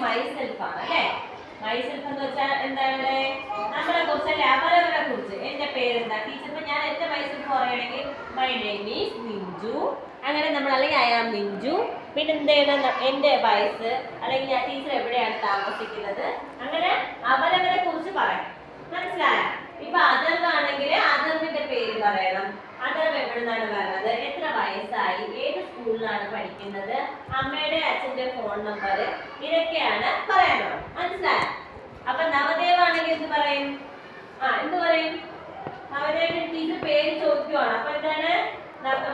Myself ആണ് അല്ലേ? Myself എന്ന് വെച്ചാൽ എന്താണ്? നമ്മളെ കുറിച്ച് അവരവരെ കുറിച്ച്. എന്റെ പേരെന്താ ടീച്ചർ? ഇപ്പൊ ഞാൻ എന്റെ മൈസെൽഫ് പറയുകയാണെങ്കിൽ മൈ നെയിം ഈസ് നിഞ്ചു, അങ്ങനെ നമ്മൾ അല്ലെങ്കിൽ ഐ ആം നിഞ്ചു. പിന്നെ എന്ത് ചെയ്യണം? എന്റെ വയസ്സ്, അല്ലെങ്കിൽ ഞാൻ ടീച്ചർ എവിടെയാണ് താമസിക്കുന്നത്, അങ്ങനെ അവരവരെ കുറിച്ച് പറയാം. മനസ്സിലായോ? ഇപ്പൊ അതർവാണെങ്കിൽ അതർവിന്റെ പേര് പറയണം. അതർവ് എവിടെ നിന്നാണ് വരുന്നത്, എത്ര വയസ്സായി, ഏത് സ്കൂളിലാണ് പഠിക്കുന്നത്, അമ്മയുടെ അച്ഛന്റെ ഫോൺ നമ്പർ, ഇതൊക്കെയാണ് പറയാനുള്ളത്. മനസ്സിലായോ? അപ്പൊ നവദേവാണെങ്കിൽ എന്ത് പറയും? എന്ത് പറയും? നവദേവൻ ടീച്ചർ പേര് ചോദിക്കുവാണ്. അപ്പൊ എന്താണ്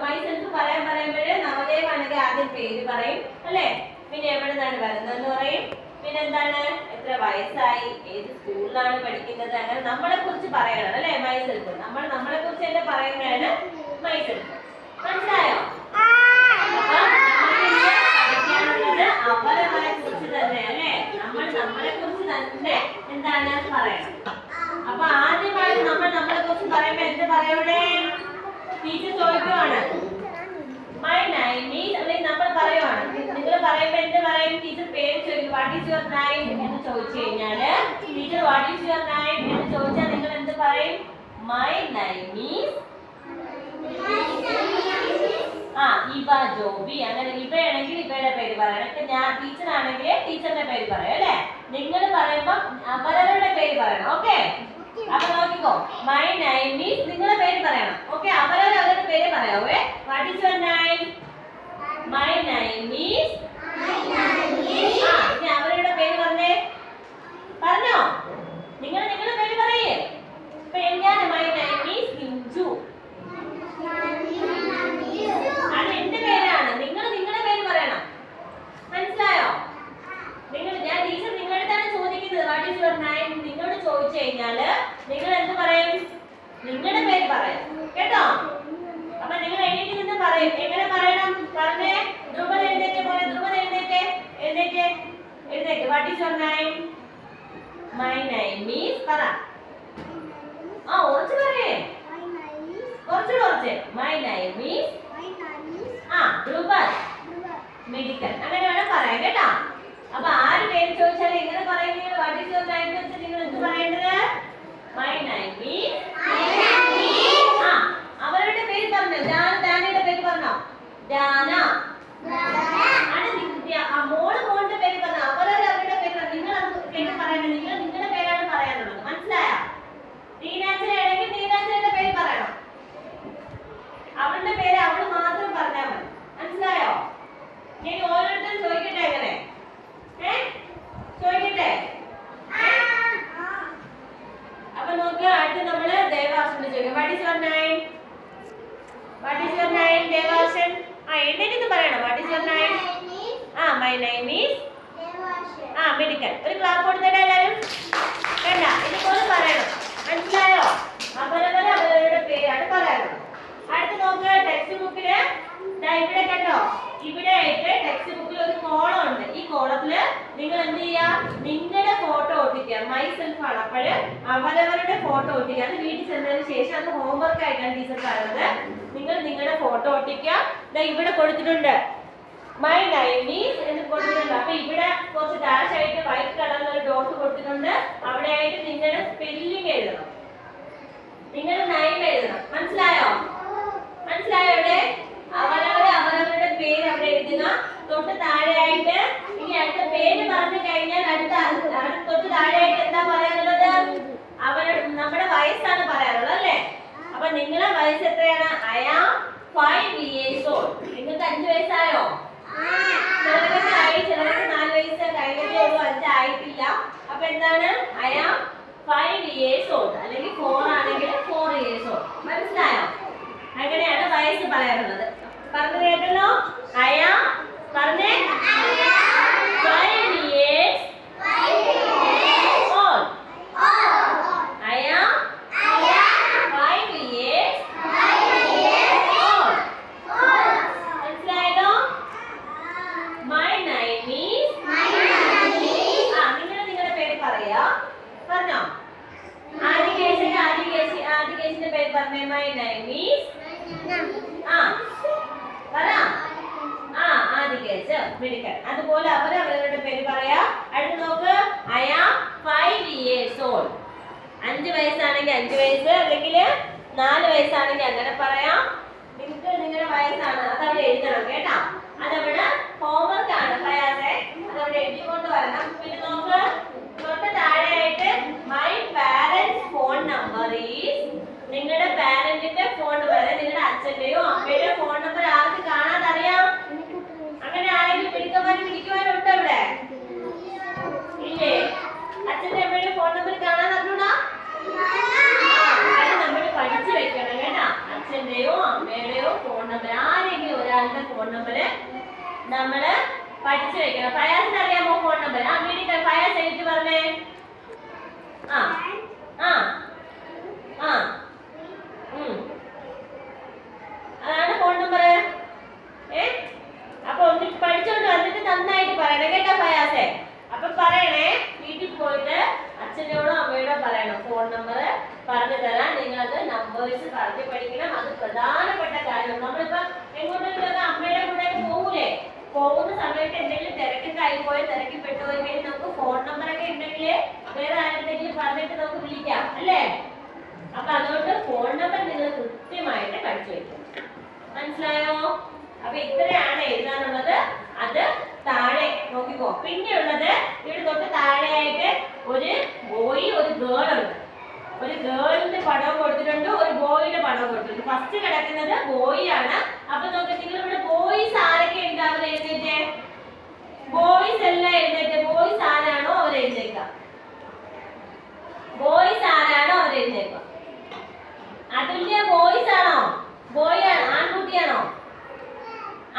മൈസെൽഫ് പറയുമ്പോഴേ നവദേവാണെങ്കിൽ ആദ്യം പേര് പറയും അല്ലേ? പിന്നെ എവിടെ നിന്നാണ് വരുന്നതെന്ന് പറയും. പിന്നെ എന്താണ്, എത്ര വയസ്സായി, ഏത് സ്കൂളിലാണ് പഠിക്കുന്നത്, അങ്ങനെ നമ്മളെ കുറിച്ച് പറയണം അല്ലേ? മൈസെൽഫ് നമ്മളെ കുറിച്ച് തന്നെ പറയുന്നതാണ് മൈസെൽഫ്. മനസ്സിലായോ? അപ്പൊ പഠിക്കാനുള്ളത് അവരവരെ കുറിച്ച് തന്നെ അല്ലേ? നമ്മളെ കുറിച്ച് തന്നെ എന്താണ് പറയണം. അപ്പൊ ആദ്യമായിട്ട് നമ്മളെ കുറിച്ച് പറയുമ്പോ എന്ത് പറയൂടെ? ടീച്ചർ ചോദിക്കുവാണ് മൈ നെയിം ഈസ്, അല്ലെങ്കിൽ നമ്മൾ പറയുവാണ്. നിങ്ങൾ പറയുമ്പോ എന്ത് പറയും? ടീച്ചർ പേര് ചോദിക്കും. വാട്ട് ഈസ് യുവർ നെയിം എന്ന് ചോദിച്ചു കഴിഞ്ഞാല് teacher what is your name എന്ന് ചോദിച്ചാൽ നിങ്ങൾ എന്ത് പറയും? മൈ നെയിം ഈസ് ഇവ ജോബി. അങ്ങനെ ഇവയാണെങ്കിൽ ഇവയുടെ പേര് പറയണം. ഇപ്പൊ ഞാൻ ടീച്ചർ ആണെങ്കിൽ ടീച്ചറിന്റെ പേര് പറയും അല്ലേ? നിങ്ങൾ പറയുമ്പോ അവരവരുടെ പേര് പറയണം. ഓക്കെ? അപ്പൊ നോക്കിക്കോ, മൈ നെയിം ഈസ്, നിങ്ങളുടെ പേര് പറയണം. ഓക്കെ? അവരവരുടെ പേര് പറയാവേ. What is your name? My name is. ഇനി അവരുടെ പേര് പറഞ്ഞേ. പറഞ്ഞോ? നിങ്ങളുടെ പേര് പറയേ. ഇപ്പൊ ഞാൻ മൈ നെയിം ഈസ് നിഞ്ചു. അത് എന്റെ പേരാണ്. നിങ്ങളുടെ പേര് പറയണം. മനസ്സിലായോ? ഞാൻ ടീച്ചർ നിങ്ങളടുത്താണ് ചോദിക്കുന്നത് വാട്ട് ഈസ് യുവർ നെയിം. നിങ്ങളോട് ചോദിച്ചു കഴിഞ്ഞാല് നിങ്ങൾ എന്ത് പറയും? നിങ്ങളുടെ പേര് പറയും. കേട്ടോ? അപ്പൊ നിങ്ങൾ എണീറ്റ് നിന്ന് പറയും. എങ്ങനെ പറയണം? പറഞ്ഞേ. ധ്രുവൻ എഴുന്നേറ്റ് പോലെ. ധ്രുവൻ എഴുന്നേറ്റ്. What is your name? My name is. പറ. ഉറച്ചു പറയേ. കുറച്ച്. My name is Dhruvan medical. അങ്ങനെ വേണം പറയാൻ. കേട്ടോ? അപ്പൊ ആര് പേര് ചോദിച്ചാലും എങ്ങനെ പറയുന്നത്? വാട്ട് ഈസ് യുവർ നെയിം വെച്ചാൽ നിങ്ങൾ എന്ത് പറയേണ്ടത്? My name is. അവരുടെ പേര് പറഞ്ഞു. ഡാനയുടെ പേര് പറഞ്ഞോ? ഡാന. മോളുടെ പേര് പറഞ്ഞു. അവരുടെ പേര് പറഞ്ഞു. നിങ്ങൾ പേര് പറയണം. നിങ്ങളുടെ പേരാണ് പറയാനുള്ളത്. മനസ്സിലായോ? നീനാച്ചനാണെങ്കിൽ നീനാച്ചയുടെ പേര് പറയണം. അവളുടെ പേര് അവള് മാത്രം പറഞ്ഞാൽ മതി. മനസ്സിലായോ? ഞാൻ ഓരോരുത്തരും ചോദിക്കട്ടെ. എങ്ങനെ ചോദിക്കട്ടെ? അപ്പൊ നോക്കുക, അടുത്ത് നമ്മള് ദേവാർഷന്റെ ചോദിക്കാം. What is your name? Devarshan. എഴുന്നേറ്റ് പറയണം. What is your name? My name is medical. ഒരു ക്ലാപ്പ് കൊടുത്തേടാ എല്ലാവരും. വേണ്ട, ഇതുപോലെ പറയണം. മനസ്സിലായോ? അവരവരുടെ പേരാണ് പറയാനുള്ളത്. അടുത്ത് നോക്കുക, ടെക്സ്റ്റ് ബുക്കില് ഇവിടെ കണ്ടോ? ഇവിടെ ആയിട്ട് ടെക്സ്റ്റ് ബുക്കിൽ ഒരു കോളം ഉണ്ട്. ഈ കോളത്തില് നിങ്ങൾ എന്ത് ചെയ്യാ? നിങ്ങളുടെ ഫോട്ടോ ഒട്ടിക്കുക. മൈസെൽഫ് ആണ്. അപ്പോഴ് അവരവരുടെ ഫോട്ടോ ഒട്ടിക്കുക. അത് വീട്ടിൽ ചെന്നതിന് ശേഷം അത് ഹോംവർക്ക് ആയിട്ടാണ് ടീച്ചർ പറയുന്നത്. നിങ്ങൾ നിങ്ങളുടെ ഫോട്ടോ ഒട്ടിക്കുക. ഇവിടെ കൊടുത്തിട്ടുണ്ട് മൈ നെയിം ഈസ് എന്ന് കൊടുത്തിട്ടുണ്ട്. അപ്പൊ ഇവിടെ കുറച്ച് ഡാഷ് ആയിട്ട് വൈറ്റ് കളറിൽ ഒരു ഡോട്ട് കൊടുത്തിട്ടുണ്ട്. അവിടെ ആയിട്ട് നിങ്ങളുടെ സ്പെല്ലിംഗ് എഴുതണം. നിങ്ങളുടെ നെയിം എഴുതണം. മനസ്സിലായോ? ഇവിടെ അവരവരുടെ പേര് അവിടെ എഴുതുക. തൊട്ട് താഴെയായിട്ട് ഇനി അടുത്ത പേര് പറഞ്ഞു കഴിഞ്ഞാൽ തൊട്ട് താഴെയായിട്ട് എന്താ പറയാനുള്ളത്? നമ്മുടെ വയസ്സാണ് പറയാനുള്ളത് അല്ലേ? അപ്പൊ നിങ്ങളെ വയസ്സ് എത്രയാണ്? I am 5 years old. നിങ്ങൾക്ക് 5 വയസ്സായോ? ചിലർക്ക് ആയി, ചിലർക്ക് 4 വയസ്സ് കഴിഞ്ഞതേ ഉള്ളൂ, 5 ആയിട്ടില്ല. അപ്പൊ എന്താണ്? I am 5 years old. അല്ലെങ്കിൽ 4 ആണെങ്കിൽ 4 years old. മനസ്സിലായോ? അങ്ങനെയാണ് വയസ്സ് പറയാനുള്ളത്. പറഞ്ഞു കേട്ടല്ലോ? I am പറഞ്ഞേ 5 years old. I am 5 years old. മനസ്സിലായല്ലോ? My name is. നിങ്ങളുടെ പേര് പറയാ. പറഞ്ഞോ? ആദികേശിന്റെ പേര് പറഞ്ഞേ. My name is. പറ. ആദികേശ് മെഡിക്കൽ. 5 വയസ്സ്, അല്ലെങ്കിൽ 4 വയസ്സാണെങ്കിൽ അങ്ങനെ പറയാം. നിങ്ങൾക്ക് നിങ്ങളുടെ വയസ്സാണ് അതവിടെ എഴുതണം കേട്ടോ. അതവിടെ ഹോംവർക്ക് ആണ് പ്രയാസേ, അതവിടെ എഴുതിക്കൊണ്ട് വരണം. പിന്നെ നോക്ക് തൊട്ട് താഴെയായിട്ട് my parents phone number is, നിങ്ങളുടെ പാരന്റിന്റെ ഫോൺ നമ്പർ, അതായത് നിങ്ങളുടെ അച്ഛന്റെയോ അമ്മയുടെയോ ഫോൺ നമ്പർ ആർക്ക് കാണാതറിയാം? അങ്ങനെ ആരെങ്കിലും പിടിക്കുവാനുണ്ടോ ഇവിടെ? ഇല്ലേ? അച്ഛന്റെ അമ്മയുടെ ഫോൺ നമ്പർ കാണാൻ അറിഞ്ഞൂടാ? അത് നമ്മൾ പഠിച്ചു വെക്കണം കേട്ടാ. അച്ഛന്റെയോ അമ്മയുടെയോ ഫോൺ നമ്പർ, ആരെങ്കിലും ഒരാളുടെ ഫോൺ നമ്പർ നമ്മള് പഠിച്ചു വെക്കണം. ഫയാസിന് അറിയാമോ ഫോൺ നമ്പർ? ആ വീട്ടിൽ ഫയാസ് എഴുതി പറഞ്ഞേ. ആ ആ ആ അതാണ് ഫോൺ നമ്പർ. അപ്പൊ ഒന്ന് പഠിച്ചോണ്ട് വന്നിട്ട് നന്നായിട്ട് പറയണം കേട്ടോ ഫയാസെ. അപ്പൊ പറയണേ, വീട്ടിൽ പോയിട്ട് അച്ഛനോടോ അമ്മയോടോ പറയണം ഫോൺ നമ്പർ പറഞ്ഞു തരാൻ. നിങ്ങളത് നമ്പേഴ്സ് പറഞ്ഞു പഠിക്കണം. അത് പ്രധാനപ്പെട്ട കാര്യം. നമ്മളിപ്പോ എങ്ങോട്ടെങ്കിലും അമ്മയുടെ കൂടെ പോകൂലേ, പോകുന്ന സമയത്ത് എന്തെങ്കിലും തിരക്കൊക്കെ ആയിപ്പോയി തിരക്കിപ്പെട്ടു പോയി കഴിഞ്ഞാൽ നമുക്ക് ഫോൺ നമ്പറൊക്കെ ഉണ്ടെങ്കിൽ വേറെ ആരെന്തെങ്കിലും പറഞ്ഞിട്ട് നമുക്ക് വിളിക്കാം അല്ലേ? അപ്പൊ അതുകൊണ്ട് ഫോൺ നമ്പർ നിങ്ങൾ കൃത്യമായിട്ട് പഠിച്ചു വെക്കും. മനസ്സിലായോ? അപ്പൊ ഇത്രയാണ് എഴുതാനുള്ളത്. അത് താഴെ നോക്കിക്കോ. പിന്നെയുള്ളത് ഇവിടെ തൊട്ട് താഴെയായിട്ട് ഒരു ബോയ് ഒരു ഗേൾ ഉണ്ട്. ഒരു ഗേളിന്റെ പടവും കൊടുത്തിട്ടുണ്ട്, ഒരു ബോയിയുടെ പടവും കൊടുത്തിട്ടുണ്ട്. ഫസ്റ്റ് കിടക്കുന്നത് ബോയ് ആണ്. അപ്പൊ നോക്കി നിങ്ങൾ ഇവിടെ ബോയ്സ് ആരൊക്കെ ഉണ്ടാവും എഴുന്നേറ്റ്? ബോയ്സ് എല്ലാം എഴുന്നേറ്റ്. ബോയ്സ് ആരാണോ അവർ എഴുന്നേക്കാം. ബോയ്സ് ആരാണോ അവർ എഴുന്നേക്കാം. അതുല്യ ബോയ്സ് ആണോ? ബോയ് ആണ്, ആൺകുട്ടിയാണോ?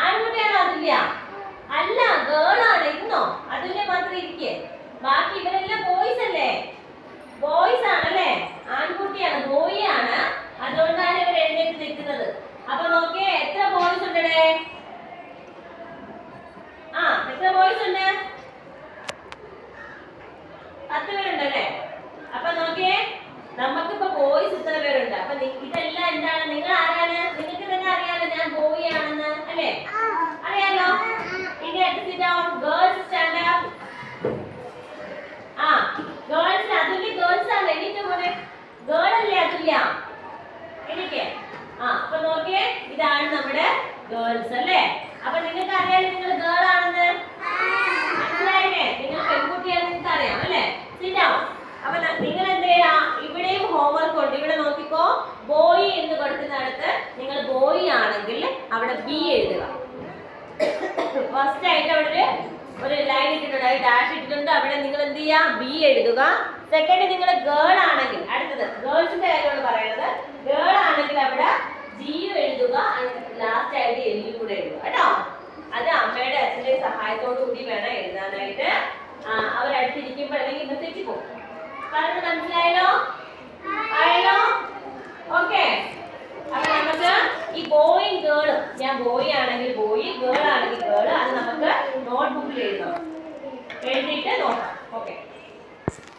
ആൺകുട്ടിയാണോ അതുല്യ? അല്ല, ഗേൾ ആണ്. ഇരുന്നോ? അതുല്യ മാത്രം ഇരിക്കേ. ബാക്കി ഇവരെല്ലാം ബോയ്സ് അല്ലേ? ബോയ്സ് ആണല്ലേ? ആൺകുട്ടിയാണ്, ബോയ് ആണ്. അതുകൊണ്ടാണ് ഇവർ എഴുന്നേറ്റ് നിൽക്കുന്നത്. അപ്പൊ നോക്കിയേ, എത്ര ബോയ്സ് ഉണ്ട്? എത്ര ബോയ്സ് ഉണ്ട്? 10 പേരുണ്ടല്ലേ? അപ്പൊ നോക്കിയേ, നമുക്കിപ്പോ ബോയ്സ് ഇത്ര പേരുണ്ട്. അപ്പൊ ഇതെല്ലാം എന്താണ്? നിങ്ങൾ ആരാണ്? നിങ്ങൾക്ക് തന്നെ അറിയാലോ ഞാൻ ബോയ് ആണെന്ന് അല്ലേ? അറിയാലോ. ഇനി അടുത്ത് ഗേൾസ് സ്റ്റാൻഡ് അപ്പ്. ഗേൾസ്, അതുല്യ ഗേൾസ് ആണ്. എനിക്ക് പോലെ ഗേൾ അല്ലേ അതുല്യ? എനിക്ക് അപ്പൊ നോക്കിയേ, ഇതാണ് നമ്മുടെ ഗേൾസ് അല്ലേ? അപ്പൊ നിങ്ങൾക്ക് അറിയാലോ നിങ്ങൾ ഗേൾ ആണെന്ന്. മനസ്സിലായില്ലേ? നിങ്ങൾ പെൺകുട്ടിയാണെന്ന് നിങ്ങൾക്ക് അറിയാം അല്ലേ? ശരിയാ. അപ്പൊ നിങ്ങൾ എന്ത് ചെയ്യാ? ഇവിടെയും ഹോംവർക്ക് ഉണ്ട്. ഇവിടെ നോക്കിക്കോ, ബോയ് എന്ന് കൊടുക്കുന്നിടത്ത് നിങ്ങൾ ബോയ് ആണെങ്കിൽ അവിടെ ബി എഴുതുക. ഫസ്റ്റ് ആയിട്ട് അവിടെ ഒരു ലൈൻ ഇട്ടിട്ടുണ്ട്, ഡാഷ് ഇട്ടിട്ടുണ്ട്. അവിടെ നിങ്ങൾ എന്ത് ചെയ്യാ? ബി എഴുതുക. സെക്കൻഡ് നിങ്ങൾ ഗേൾ ആണെങ്കിൽ, അടുത്തത് ഗേൾസിന്റെ കാര്യമാണ് പറയുന്നത്. ഗേൾ ആണെങ്കിൽ അവിടെ ജിയു എഴുതുക. ലാസ്റ്റ് ആയിട്ട് എല്ലും കൂടെ എഴുതുക കേട്ടോ. അത് അമ്മയുടെ അച്ഛന്റെ സഹായത്തോടു കൂടി വേണം എഴുതാനായിട്ട്. അവരടുത്തിരിക്കുമ്പോൾ അല്ലെങ്കിൽ ഇന്ന് തെറ്റിപ്പോകും. പറഞ്ഞത് മനസ്സിലായല്ലോ? ആയല്ലോ? ഓക്കെ. അപ്പൊ നമുക്ക് ഈ ബോയും ഗേളും, ഞാൻ ബോയ് ആണെങ്കിൽ ബോയ്, ഗേൾ ആണെങ്കിൽ ഗേൾ, അത് നമുക്ക് നോട്ട്ബുക്കിൽ എഴുതണം. എഴുതിയിട്ട് നോക്കാം. ഓക്കെ.